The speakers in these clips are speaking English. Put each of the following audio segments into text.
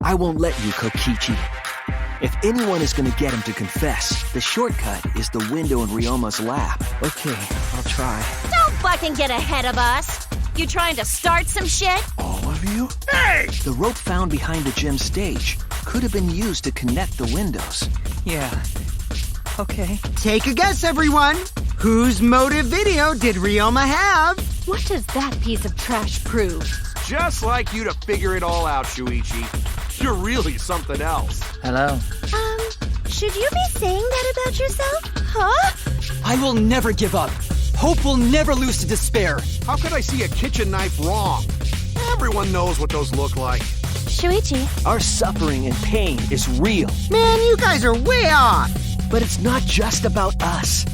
I won't let you, Kokichi. If anyone is gonna get him to confess, the shortcut is the window in Ryoma's lab. Okay, I'll try. Don't fucking get ahead of us. You trying to start some shit? All of you? Hey! The rope found behind the gym stage could have been used to connect the windows. Yeah. Okay. Take a guess, everyone. Whose motive video did Ryoma have? What does that piece of trash prove? Just like you to figure it all out, Shuichi. You're really something else. Hello. Should you be saying that about yourself? Huh? I will never give up. Hope will never lose to despair. How could I see a kitchen knife wrong? Everyone knows what those look like. Shuichi. Our suffering and pain is real. Man, you guys are way off. But it's not just about us.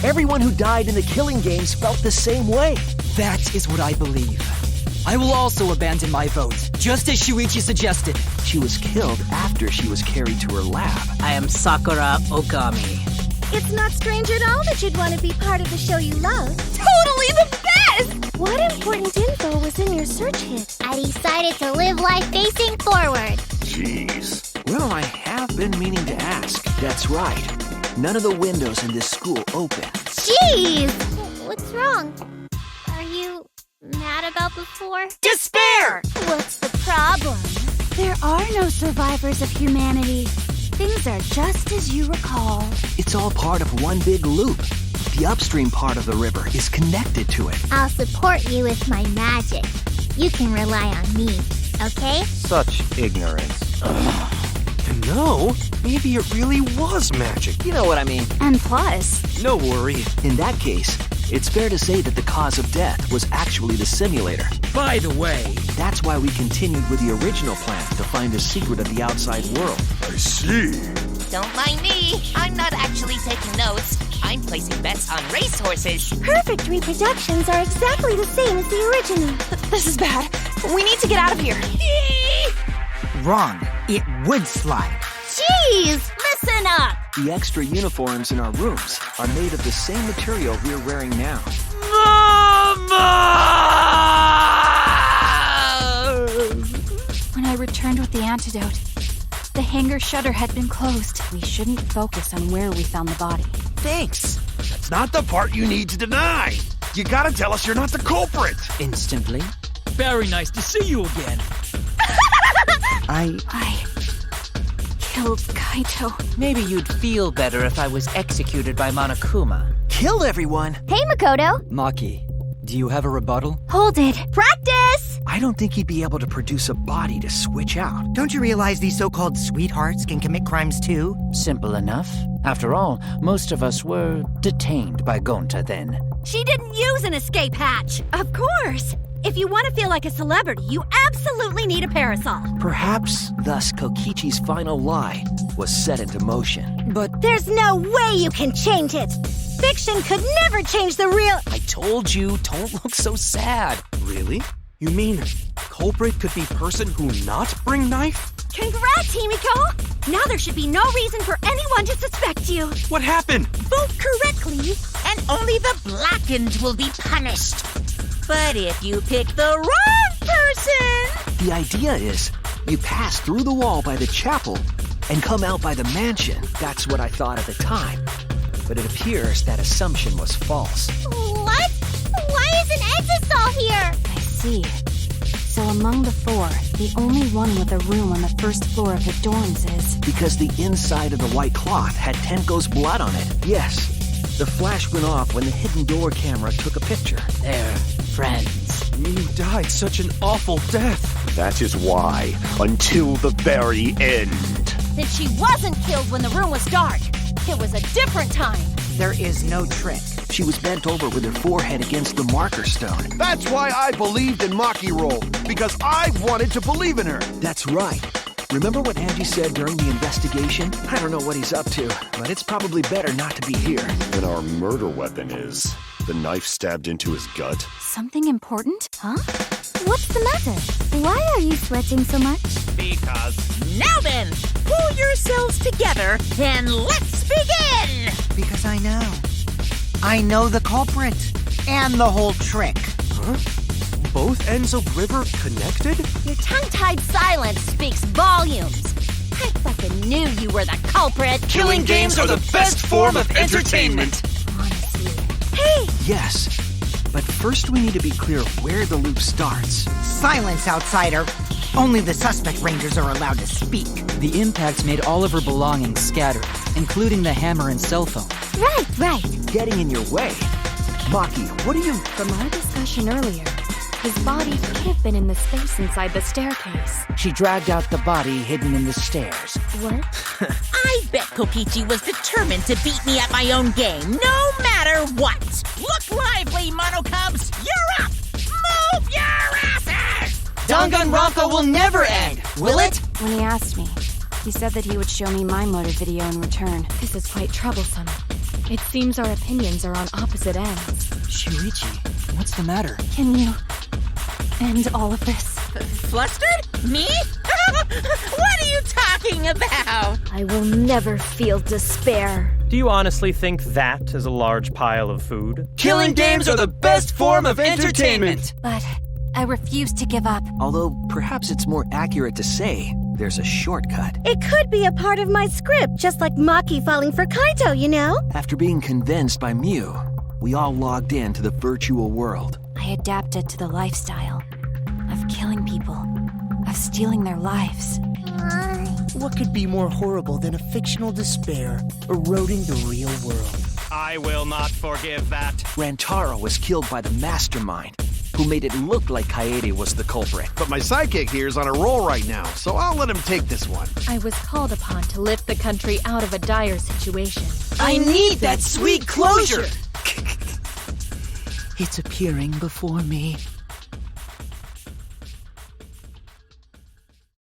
Everyone who died in the Killing Games felt the same way. That is what I believe. I will also abandon my vote, just as Shuichi suggested. She was killed after she was carried to her lab. I am Sakura Ogami. It's not strange at all that you'd want to be part of the show you love. Totally the best! What important info was in your search hit? I decided to live life facing forward. Jeez. Well, I have been meaning to ask. That's right. None of the windows in this school open. Jeez! What's wrong? Are you mad about the floor? Despair! What's the problem? There are no survivors of humanity. Things are just as you recall. It's all part of one big loop. The upstream part of the river is connected to it. I'll support you with my magic. You can rely on me, okay? Such ignorance. No, maybe it really was magic. You know what I mean. And plus, No worry. In that case, it's fair to say that the cause of death was actually the simulator. By the way, That's why we continued with the original plan to find the secret of the outside world. I see. Don't mind me. I'm not actually taking notes. I'm placing bets on racehorses. perfect reproductions are exactly the same as the original. This is bad. We need to get out of here. Wrong. It would slide. Jeez! Listen up! The extra uniforms in our rooms are made of the same material we're wearing now. When I returned with the antidote, the hangar shutter had been closed. We shouldn't focus on where we found the body. Thanks. That's not the part you need to deny. You gotta tell us you're not the culprit. instantly. Very nice to see you again. I Killed Kaito. Maybe you'd feel better if I was executed by Monokuma. Kill everyone! Hey, Makoto. Maki, do you have a rebuttal? Hold it. Practice! I don't think he'd be able to produce a body to switch out. don't you realize these so-called sweethearts can commit crimes too? Simple enough. After all, most of us were detained by Gonta then. She didn't use an escape hatch. Of course. If you want to feel like a celebrity, you absolutely need a parasol. Perhaps thus Kokichi's final lie was set into motion. But There's no way you can change it. Fiction could never change the real. I told you, don't look so sad. Really? You mean culprit could be person who not bring knife? Congrats, Himiko! Now there should be no reason for anyone to suspect you. What happened? Vote correctly. And only the blackened will be punished. But if you pick the wrong person... The idea is, you pass through the wall by the chapel and come out by the mansion. That's what I thought at the time. But it appears that assumption was false. What? Why is an exisol here? I see. So among the four, the only one with a room on the first floor of the dorms is... Because the inside of the white cloth had Tenko's blood on it. Yes, the flash went off when the hidden door camera took a picture. They're friends. You died such an awful death. That is why, until the very end. Then she wasn't killed when the room was dark. It was a different time. There is no trick. She was bent over with her forehead against the marker stone. That's why I believed in Maki Roll, because I wanted to believe in her. That's right. Remember what Angie said during the investigation? I don't know what he's up to, but it's probably better not to be here. And our murder weapon is the knife stabbed into his gut. Something important? Huh? What's the matter? Why are you sweating so much? Because... Now then, pull yourselves together and let's begin! Because I know. I know the culprit. And the whole trick. Huh? both ends of river connected? Your tongue-tied silence speaks volumes. I fucking knew you were the culprit. Killing games are the best form of entertainment. Honestly. Hey! Yes, but first we need to be clear where the loop starts. Silence, outsider. Only the suspect rangers are allowed to speak. The impact made all of her belongings scattered, including the hammer and cell phone. Right. Getting in your way. Maki, what are you... From our discussion earlier, his body could have been in the space inside the staircase. She dragged out the body hidden in the stairs. What? I bet Kokichi was determined to beat me at my own game, no matter what. Look lively, Mono Cubs. You're up. Move your asses! Danganronpa will never end, will it? When he asked me, he said that he would show me my motive video in return. This is quite troublesome. It seems our opinions are on opposite ends. Shuichi, what's the matter? Can you end all of this? Flustered? Me? What are you talking about? I will never feel despair. Do you honestly think that is a large pile of food? Killing games are the best form of entertainment! But I refuse to give up. Although perhaps it's more accurate to say there's a shortcut. It could be a part of my script, just like Maki falling for Kaito, you know? After being convinced by Mew, we all logged into the virtual world. I adapted to the lifestyle of killing people, of stealing their lives. What could be more horrible than a fictional despair eroding the real world? I will not forgive that. Rantaro was killed by the mastermind, who made it look like Kaede was the culprit. But my sidekick here is on a roll right now, so I'll let him take this one. I was called upon to lift the country out of a dire situation. I need that sweet closure! It's appearing before me.